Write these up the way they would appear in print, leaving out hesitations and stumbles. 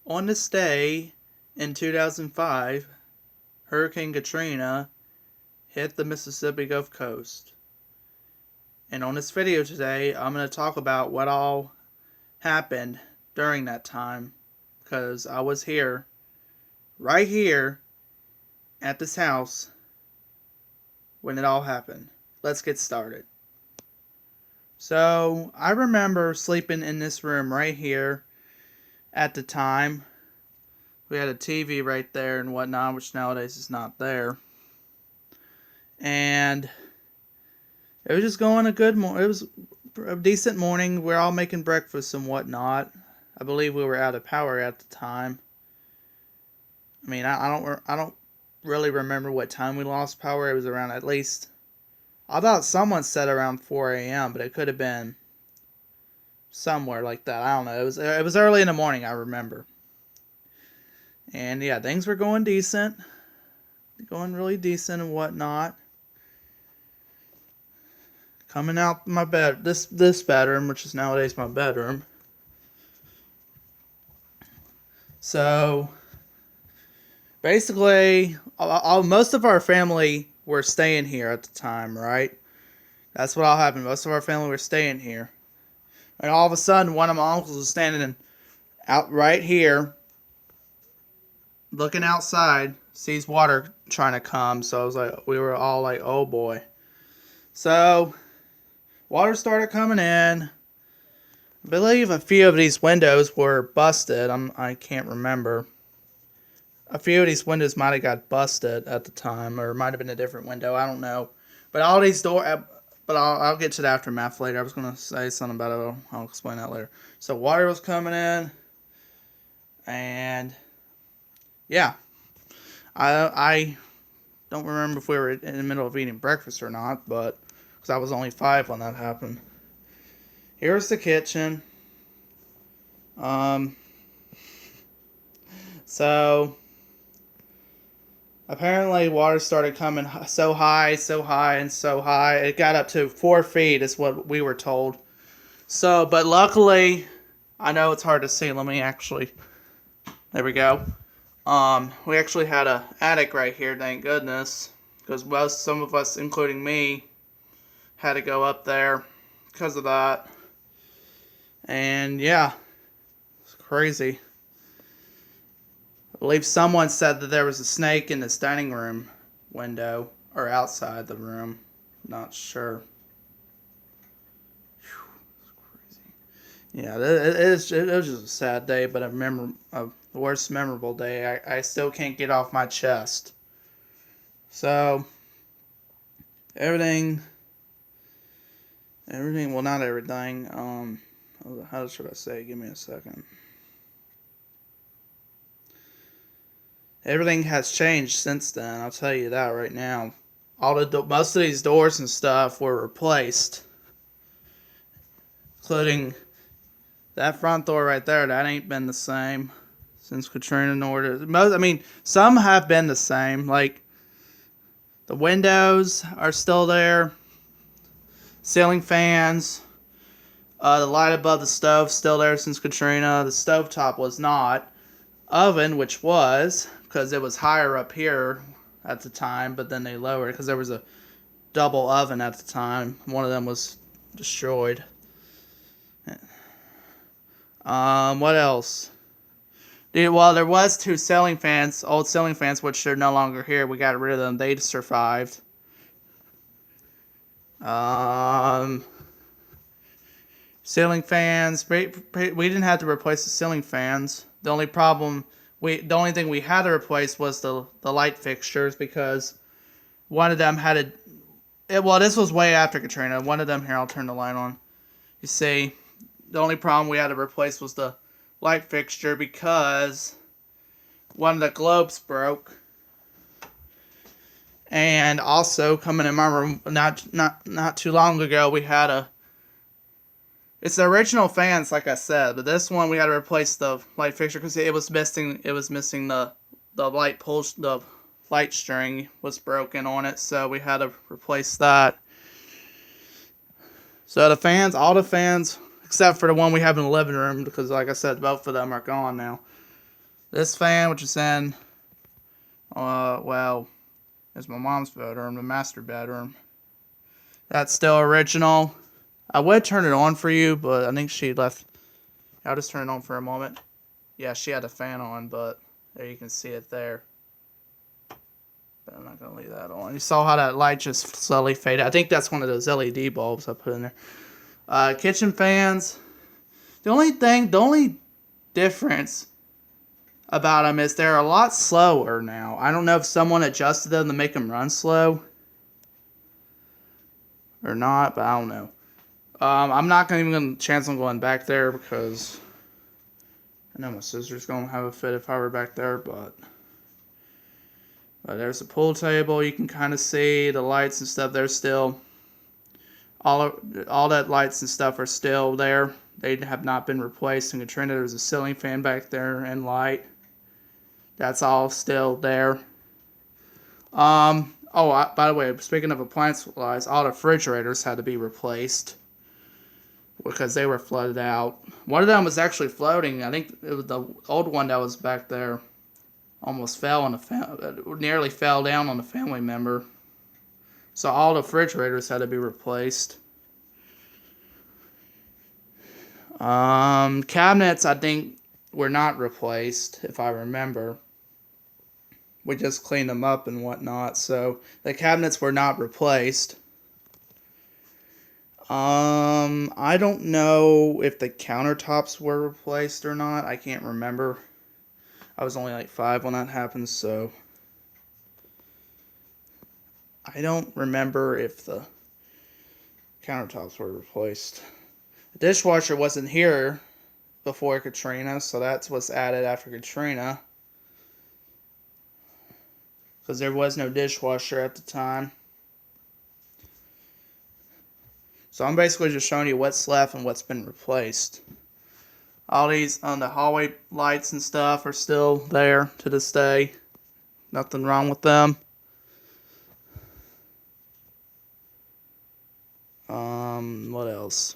On this day in 2005, Hurricane Katrina hit the Mississippi Gulf Coast. And on this video today, I'm going to talk about what all happened during that time. Because I was here, right here, at this house, when it all happened. Let's get started. So, I remember sleeping in this room right here at the time. We had a TV right there and whatnot, which nowadays is not there. And it was just going a good morning. It was a decent morning. We're all making breakfast and whatnot. I believe we were out of power at the time. I mean, I don't really remember what time we lost power. It was around at least, I thought someone said around 4 a.m., but it could have been somewhere like that. I don't know. It was early in the morning, I remember. And yeah, things were going decent. Going really decent and whatnot. Coming out my bed, this bedroom, which is nowadays my bedroom. So, basically, most of our family were staying here at the time, right? That's what all happened. Most of our family were staying here. And all of a sudden, one of my uncles was standing out right here, looking outside, sees water trying to come. So I was like, we were all like, oh boy. So, water started coming in. I believe a few of these windows were busted. I can't remember. A few of these windows might have got busted at the time, or it might have been a different window. I don't know. But all these doors. But I'll get to the aftermath later. I was gonna say something about it. I'll explain that later. So water was coming in, and yeah, I don't remember if we were in the middle of eating breakfast or not, but because I was only 5 when that happened. Here's the kitchen. So apparently water started coming so high, and so high. It got up to 4 feet is what we were told. So, but luckily, I know it's hard to see. Let me actually, there we go. We actually had an attic right here, thank goodness. Because some of us, including me, had to go up there because of that. And yeah, it's crazy. I believe someone said that there was a snake in this dining room window, or outside the room. Not sure. Whew, it's crazy. Yeah, it was just a sad day, but the worst memorable day. I still can't get off my chest. So, everything, well, not everything, how should I say? Give me a second. Everything has changed since then, I'll tell you that right now. Most of these doors and stuff were replaced. Including that front door right there, that ain't been the same since Katrina nor some have been the same. Like, the windows are still there. Ceiling fans. The light above the stove still there since Katrina. The stovetop was not. Oven, which was, because it was higher up here at the time, but then they lowered it because there was a double oven at the time. One of them was destroyed. What else? Well, there was 2 ceiling fans, old ceiling fans, which are no longer here. We got rid of them. They survived. Ceiling fans. We didn't have to replace the ceiling fans. The only thing we had to replace was the light fixtures, because one of them had this was way after Katrina. One of them, here, I'll turn the light on. You see, the only problem we had to replace was the light fixture, because one of the globes broke. And also, coming in my room not too long ago, we had it's the original fans, like I said, but this one we had to replace the light fixture because it was missing the light string was broken on it, so we had to replace that. So all the fans, except for the one we have in the living room, because like I said, both of them are gone now. This fan, which is in, well, it's my mom's bedroom, the master bedroom. That's still original. I would turn it on for you, but I think she left. I'll just turn it on for a moment. Yeah, she had a fan on, but there you can see it there. But I'm not going to leave that on. You saw how that light just slowly faded. I think that's one of those LED bulbs I put in there. Kitchen fans. The only difference about them is they're a lot slower now. I don't know if someone adjusted them to make them run slow or not, but I don't know. I'm not even going to chance on going back there because I know my sister's going to have a fit if I were back there, but there's a pool table. You can kind of see the lights and stuff. They're still, all that lights and stuff are still there. They have not been replaced. In Katrina, there's a ceiling fan back there and light. That's all still there. By the way, speaking of appliance supplies, all the refrigerators had to be replaced because they were flooded out. One of them was actually floating. I think it was the old one that was back there. Almost fell on nearly fell down on a family member. So all the refrigerators had to be replaced. Cabinets, I think, were not replaced, if I remember. We just cleaned them up and whatnot, so the cabinets were not replaced. I don't know if the countertops were replaced or not. I can't remember. I was only like 5 when that happened, so I don't remember if the countertops were replaced. The dishwasher wasn't here before Katrina, so that's what's added after Katrina. Because there was no dishwasher at the time. So I'm basically just showing you what's left and what's been replaced. All these on the hallway lights and stuff are still there to this day. Nothing wrong with them. What else?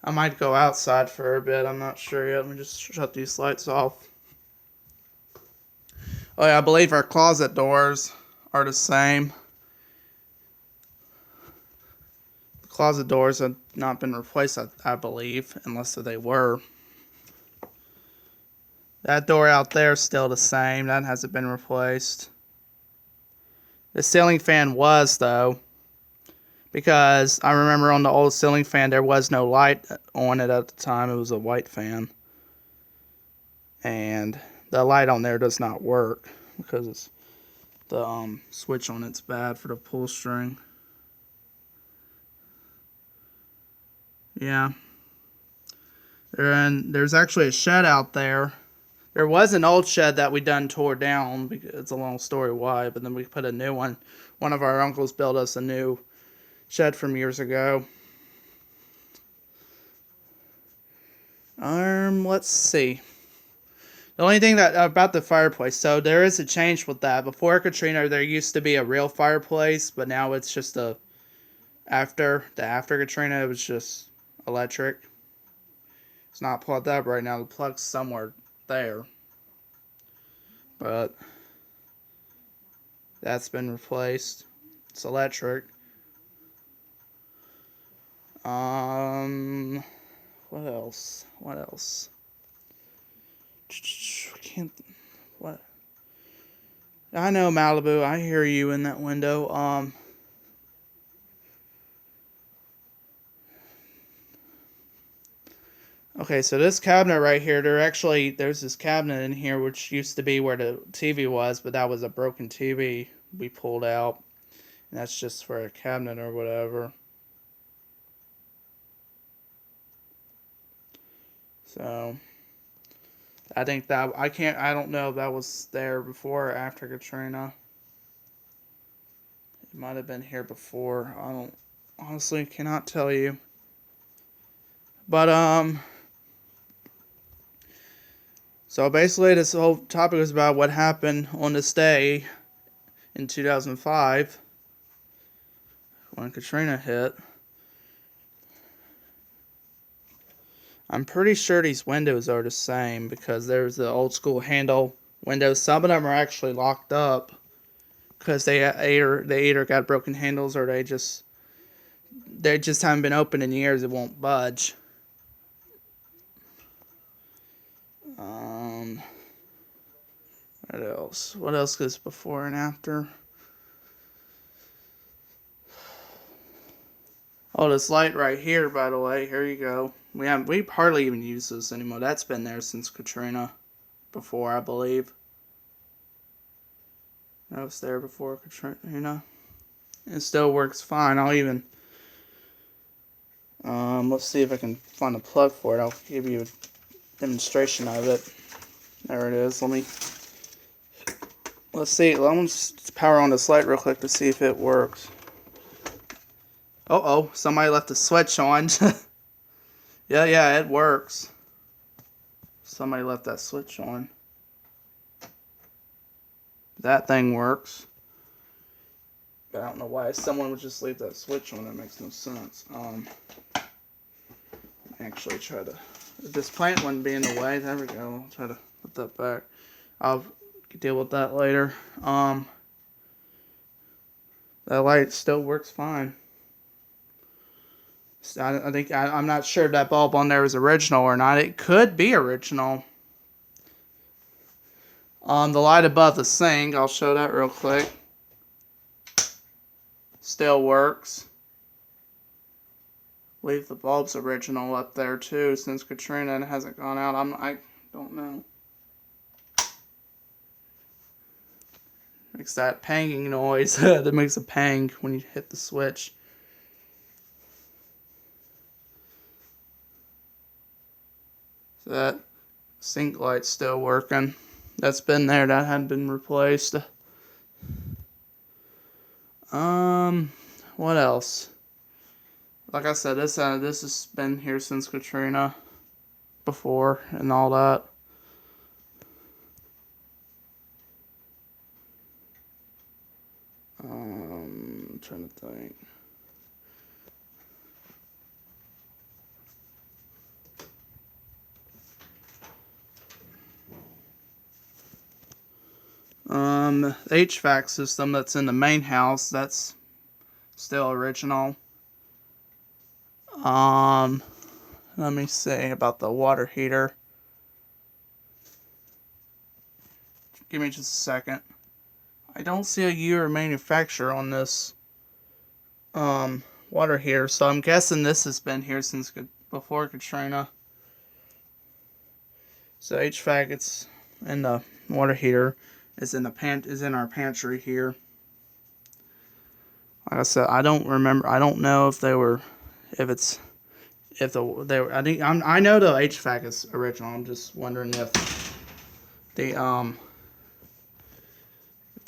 I might go outside for a bit. I'm not sure yet. Let me just shut these lights off. Oh yeah, I believe our closet doors are the same. The closet doors have not been replaced, I believe, unless they were. That door out there is still the same. That hasn't been replaced. The ceiling fan was, though, because I remember on the old ceiling fan there was no light on it at the time. It was a white fan. And the light on there does not work because it's the switch on it's bad for the pull string. Yeah. There's actually a shed out there. There was an old shed that we done tore down. It's a long story why, but then we put a new one. One of our uncles built us a new shed from years ago. Let's see. The only thing that about the fireplace, so there is a change with that. Before Katrina, there used to be a real fireplace, but now it's just after Katrina, it was just electric. It's not plugged up right now. The plug's somewhere there, but that's been replaced. It's electric. What else? Can't. What? I know, Malibu. I hear you in that window. Okay, so this cabinet right here, there's this cabinet in here which used to be where the TV was, but that was a broken TV we pulled out. And that's just for a cabinet or whatever. So, I think that, I don't know if that was there before or after Katrina. It might have been here before. I honestly cannot tell you. But, so basically this whole topic is about what happened on this day in 2005 when Katrina hit. I'm pretty sure these windows are the same because there's the old school handle windows. Some of them are actually locked up because they either got broken handles or they just haven't been open in years. It won't budge. Um, what else? What else goes before and after? Oh, this light right here, by the way. Here you go. We hardly even use this anymore. That's been there since Katrina, before I believe. That was there before Katrina. It still works fine. I'll even let's see if I can find a plug for it. I'll give you a demonstration of it. There it is. Let's see. Let me just power on this light real quick to see if it works. Oh, somebody left the switch on. Yeah, it works. Somebody left that switch on. That thing works. But I don't know why someone would just leave that switch on. That makes no sense. Actually try to... This plant wouldn't be in the way. There we go. I'll try to put that back. I'll deal with that later. That light still works fine. I'm not sure if that bulb on there is original or not. It could be original. The light above the sink, I'll show that real quick. Still works. I believe the bulb's original up there too, since Katrina hasn't gone out. I don't know. Makes that panging noise. That makes a pang when you hit the switch. So that sink light's still working. That's been there. That hadn't been replaced. What else? Like I said, this has been here since Katrina, before and all that. I'm trying to think. The HVAC system that's in the main house, that's still original. Let me see about the water heater. Give me just a second. I don't see a year of manufacture on this water heater, so I'm guessing this has been here since before Katrina. So HVAC, it's in the water heater is in our pantry here. Like I said, I don't remember. I don't know if they were, I know the HVAC is original. I'm just wondering if the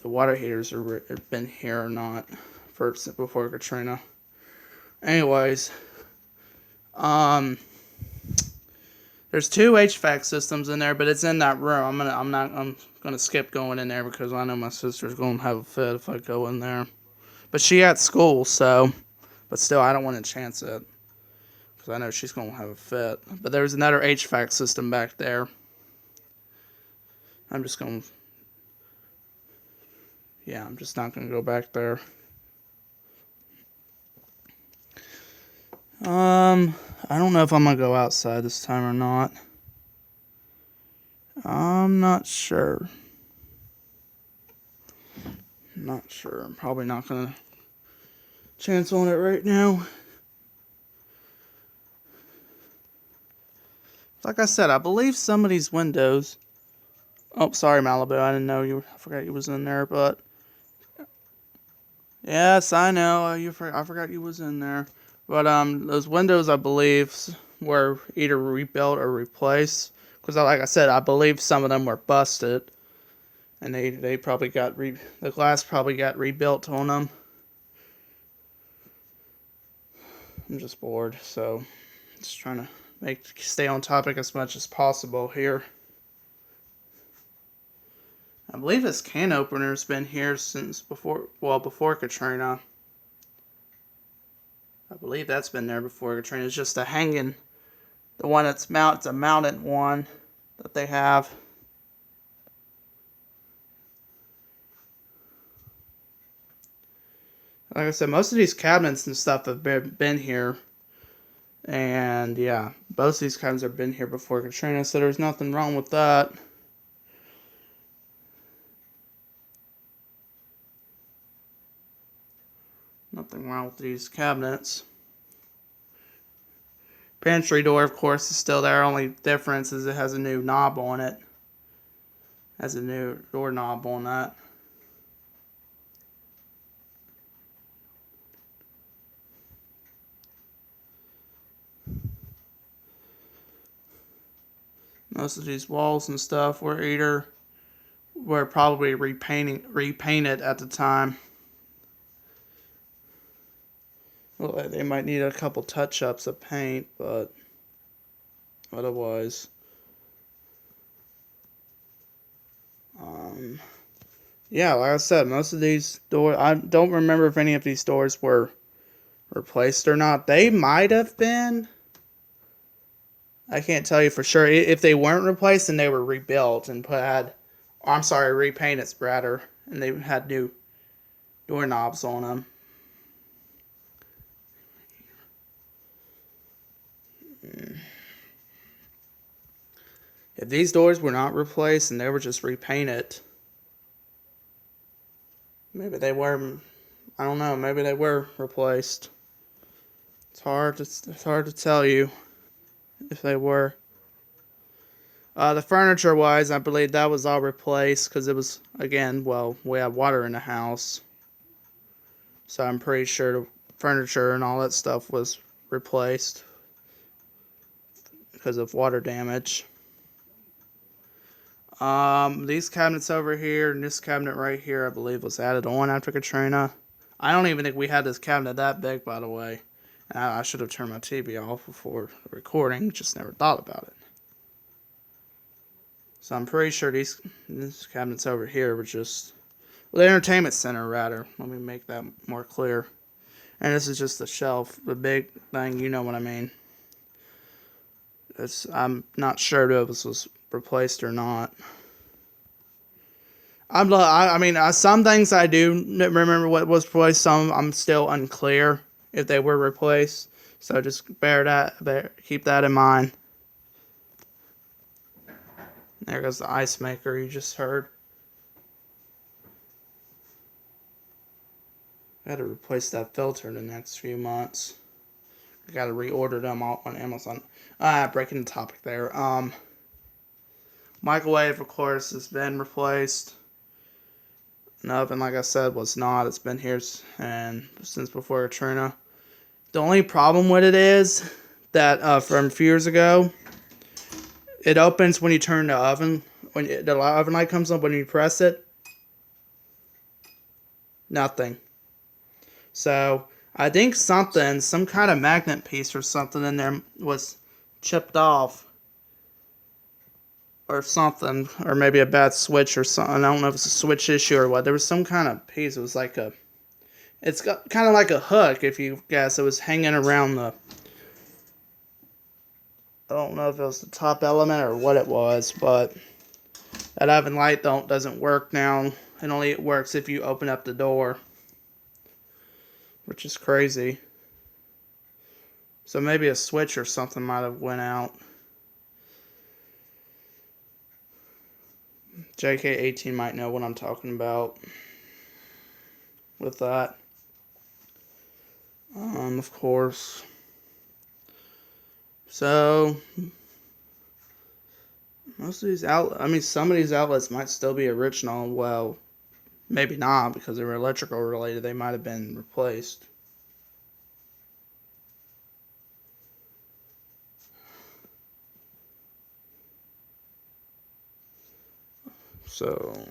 water heaters have been here or not before Katrina. Anyways, there's two HVAC systems in there, but it's in that room. I'm gonna skip going in there because I know my sister's gonna have a fit if I go in there. But she at school, so, but still, I don't want to chance it because I know she's gonna have a fit. But there's another HVAC system back there. I'm just not gonna go back there. I don't know if I'm gonna go outside this time or not. I'm not sure. I'm probably not gonna chance on it right now. Like I said, I believe some of these windows. Oh, sorry, Malibu. I didn't know I forgot you was in there, but yes, I know. I forgot you was in there. But those windows, I believe, were either rebuilt or replaced. Because, like I said, I believe some of them were busted, and they probably got the glass probably got rebuilt on them. I'm just bored, so just trying to stay on topic as much as possible here. I believe this can opener's been here since before Katrina. I believe that's been there before Katrina. It's just the The one that's it's a mounted one that they have. Like I said, most of these cabinets and stuff have been here. And yeah, most of these cabinets have been here before Katrina, so there's nothing wrong with that. Nothing wrong with these cabinets. Pantry door, of course, is still there. Only difference is it has a new knob on it. Has a new door knob on that. Most of these walls and stuff were probably repainted at the time. Well, they might need a couple touch-ups of paint, but otherwise, yeah, like I said, most of these doors, I don't remember if any of these doors were replaced or not. They might have been. I can't tell you for sure. If they weren't replaced, then they were rebuilt and repainted, rather, and they had new doorknobs on them. If these doors were not replaced and they were just repainted, maybe they were, I don't know, maybe they were replaced. It's hard to tell you if they were. The furniture wise, I believe that was all replaced because it was, again, well, we have water in the house. So I'm pretty sure the furniture and all that stuff was replaced because of water damage. These cabinets over here and this cabinet right here, I believe, was added on after Katrina. I don't even think we had this cabinet that big, by the way. I should have turned my TV off before the recording, just never thought about it. So I'm pretty sure these cabinets over here were just, well, the entertainment center, rather. Let me make that more clear. And this is just the shelf, the big thing, you know what I mean. I'm not sure if this was replaced or not. I mean, some things I do remember what was replaced. Some I'm still unclear if they were replaced. So just keep that in mind. There goes the ice maker you just heard. I got to replace that filter in the next few months. I got to reorder them all on Amazon. Breaking the topic there. Microwave, of course, has been replaced. An oven, like I said, was not. It's been here and since before Katrina. The only problem with it is that from a few years ago, it opens when you turn the oven. When the oven light comes on, when you press it, nothing. So I think some kind of magnet piece or something in there was chipped off. Or something, or maybe a bad switch or something. I don't know if it's a switch issue or what. There was some kind of piece. It was like it's got kind of like a hook, if you guess. It was hanging around I don't know if it was the top element or what it was, but that oven light doesn't work now. It works if you open up the door, which is crazy. So maybe a switch or something might have went out. JK18 might know what I'm talking about with that. Of course. So most of these some of these outlets might still be original. Well, maybe not because they were electrical related. They might have been replaced. So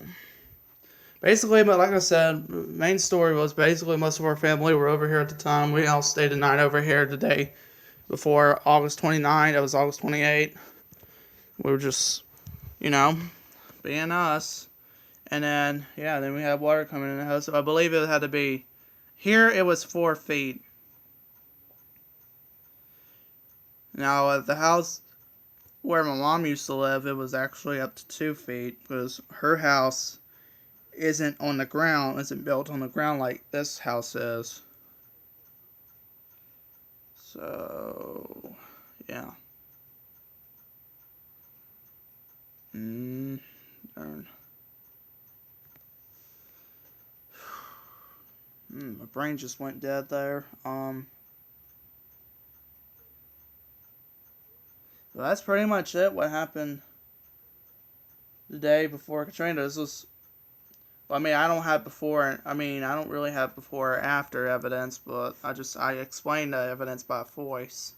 basically, but like I said, main story was basically most of our family were over here at the time. We all stayed the night over here the day before August 29th. It was August 28th. We were just, being us. And then we had water coming in the house. So I believe it had to be, here it was 4 feet. Now, at the house where my mom used to live, it was actually up to 2 feet because her house isn't on the ground, isn't built on the ground like this house is. So, yeah. Darn. My brain just went dead there. Well, that's pretty much it. What happened the day before Katrina? This was. Well, I mean, I don't have before. I mean, I don't really have before or after evidence, but I explained the evidence by voice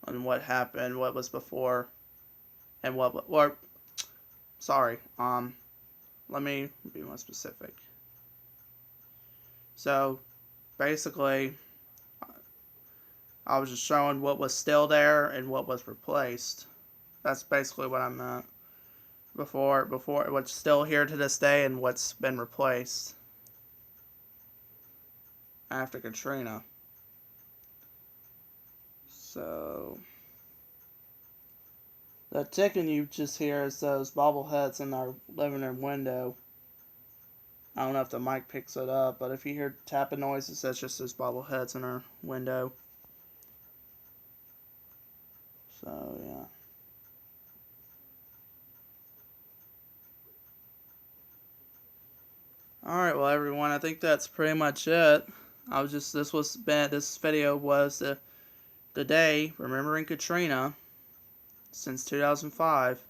on what happened, what was before, and what. Or, sorry. Let me be more specific. So, basically, I was just showing what was still there and what was replaced. That's basically what I meant. Before what's still here to this day and what's been replaced after Katrina. So, the ticking you just hear is those bobbleheads in our living room window. I don't know if the mic picks it up, but if you hear tapping noises, that's just those bobbleheads in our window. So, yeah. Alright, well, everyone, I think that's pretty much it. This video was the day remembering Katrina since 2005.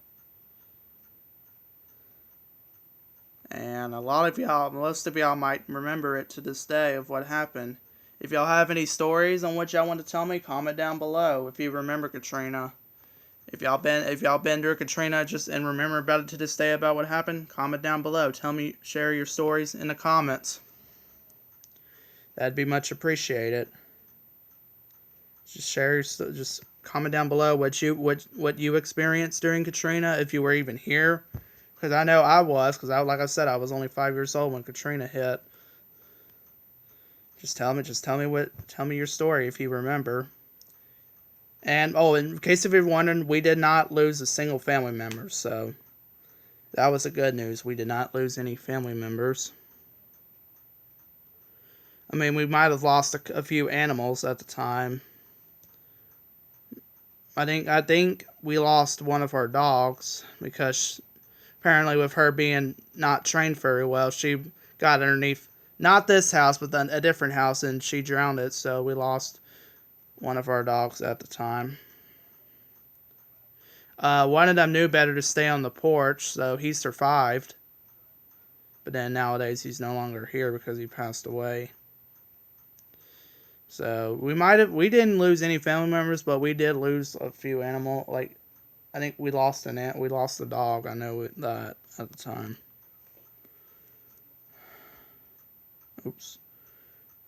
And most of y'all might remember it to this day of what happened. If y'all have any stories on what y'all want to tell me, comment down below. If you remember Katrina, if y'all been through Katrina and remember about it to this day about what happened, comment down below. Share your stories in the comments. That'd be much appreciated. Just comment down below what you experienced during Katrina, if you were even here. Because I know I was, like I said, I was only 5 years old when Katrina hit. Just tell me your story if you remember. And, in case if you're wondering, we did not lose a single family member, so that was the good news. We did not lose any family members. I mean, we might have lost a few animals at the time. I think we lost one of our dogs because apparently with her being not trained very well, she got underneath, not this house, but then a different house, and she drowned it, so we lost one of our dogs at the time. One of them knew better to stay on the porch, so he survived. But then nowadays he's no longer here because he passed away. So we didn't lose any family members, but we did lose a few animals. Like, I think we lost a dog. I know that at the time. Oops.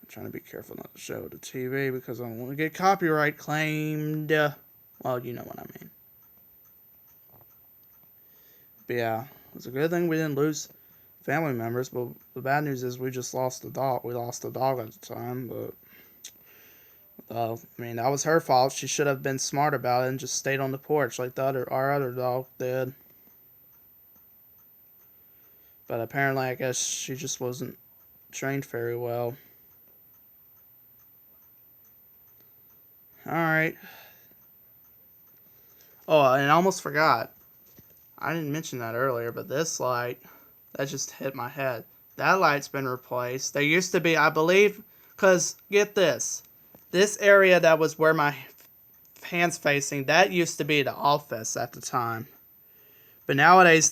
I'm trying to be careful not to show the TV because I don't want to get copyright claimed. Well, you know what I mean. But yeah, it's a good thing we didn't lose family members, but the bad news is we just lost a dog. We lost a dog at the time, but I mean, that was her fault. She should have been smart about it and just stayed on the porch like our other dog did. But apparently, I guess she just wasn't trained very well. Alright. Oh, and I almost forgot. I didn't mention that earlier, but this light, that just hit my head. That light's been replaced. There used to be, I believe, because, get this. This area that was where my hand's facing, that used to be the office at the time. But nowadays,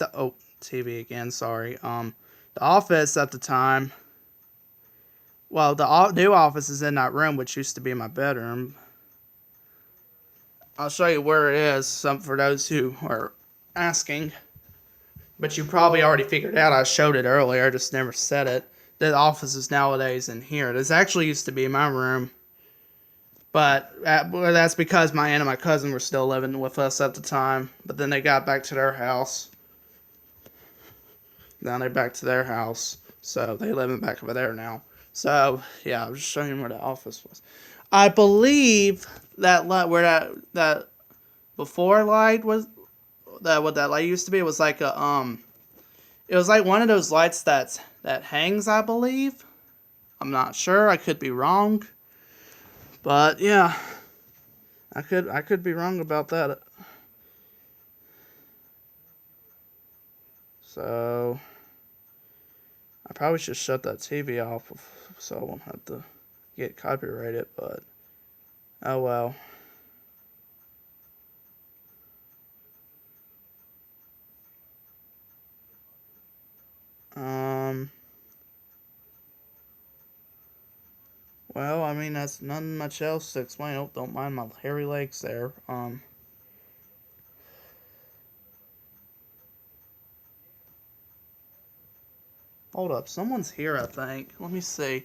TV again, sorry. The office at the time, well, the new office is in that room, which used to be my bedroom. I'll show you where it is, for those who are asking. But you probably already figured out. I showed it earlier, I just never said it. The office is nowadays in here. This actually used to be my room. But that's because my aunt and my cousin were still living with us at the time. But then they got back to their house. Now they're back to their house. So they live in back over there now. So, yeah, I was just showing you where the office was. I believe that before light was that what that light used to be. It was like a it was like one of those lights that hangs, I believe. I'm not sure. I could be wrong. But yeah, I could be wrong about that. So I probably should shut that TV off so I won't have to get copyrighted, but oh well. Well, I mean, that's nothing much else to explain. Oh, don't mind my hairy legs there. Hold up, someone's here, I think. Let me see.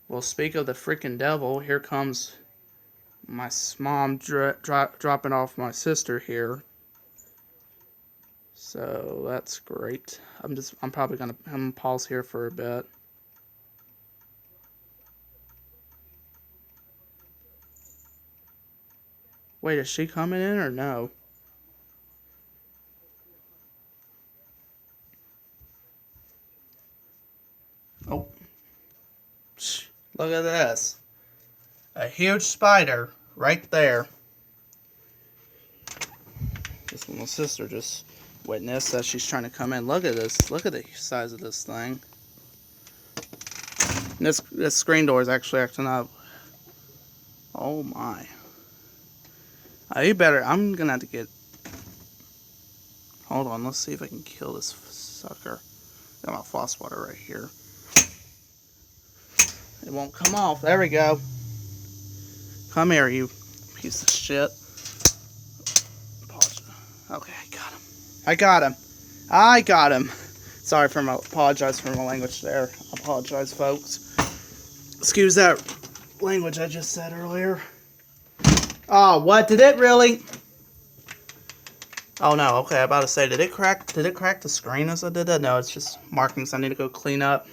Well, speak of the freaking devil, here comes my mom dropping off my sister here. So that's great. I'm probably gonna pause here for a bit. Wait, is she coming in or no? Oh, look at this. A huge spider right there. This little sister just witnessed that she's trying to come in. Look at this. Look at the size of this thing. This screen door is actually acting up. Oh my. You better. I'm gonna have to get. Hold on. Let's see if I can kill this sucker. Got my floss water right here. It won't come off. There we go. Come here, you piece of shit. Okay, I got him. I got him. Sorry for my apologize for my language there. I apologize, folks. Excuse that language I just said earlier. Oh, what? Did it really? Oh no. Okay, I'm about to say, did it crack the screen as I did that? No, it's just markings I need to go clean up.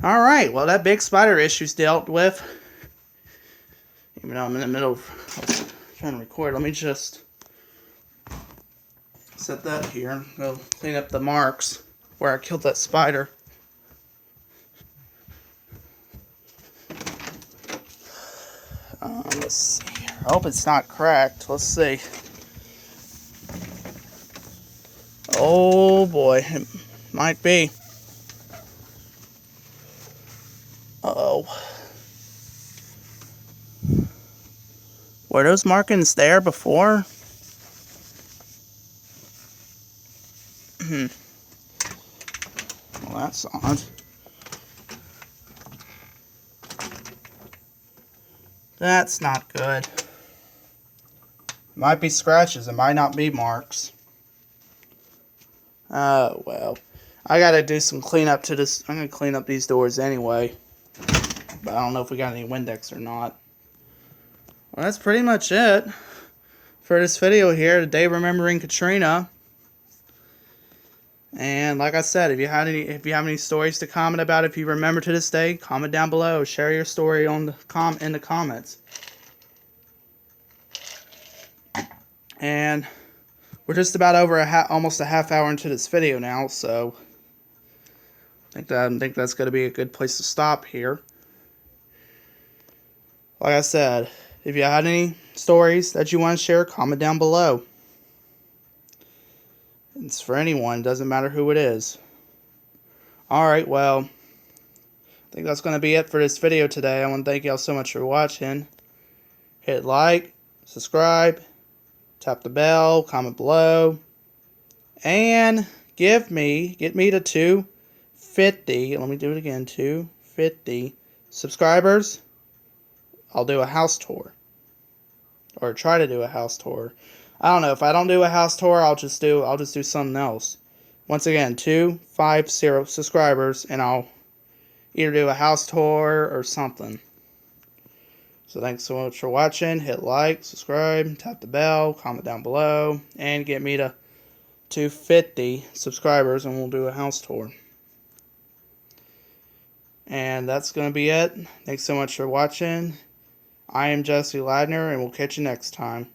All right. Well, that big spider issue's dealt with. Even though I'm in the middle of trying to record, let me just set that here and go clean up the marks where I killed that spider. Let's see. I hope it's not cracked. Let's see. Oh boy, it might be. Uh-oh. Were those markings there before? Well, that's odd. That's not good. Might be scratches. It might not be marks. Oh, well. I gotta do some cleanup to this. I'm gonna clean up these doors anyway. But I don't know if we got any Windex or not. Well, that's pretty much it for this video here. Today, remembering Katrina. And like I said, if you have any stories to comment about, if you remember to this day, comment down below. Share your story on the in the comments. And we're just about over almost a half hour into this video now, so I think that's going to be a good place to stop here. Like I said, if you had any stories that you want to share, comment down below. It's for anyone, doesn't matter who it is. Alright, well, I think that's going to be it for this video today. I want to thank y'all so much for watching. Hit like, subscribe, tap the bell, comment below, and get me to 250, let me do it again, 250 subscribers. I'll do a house tour, or try to do a house tour. I don't know, if I don't do a house tour, I'll just do something else. Once again, 250 subscribers, and I'll either do a house tour or something. So thanks so much for watching. Hit like, subscribe, tap the bell, comment down below, and get me to 250 subscribers, and we'll do a house tour. And that's going to be it. Thanks so much for watching. I am Jesse Ladner, and we'll catch you next time.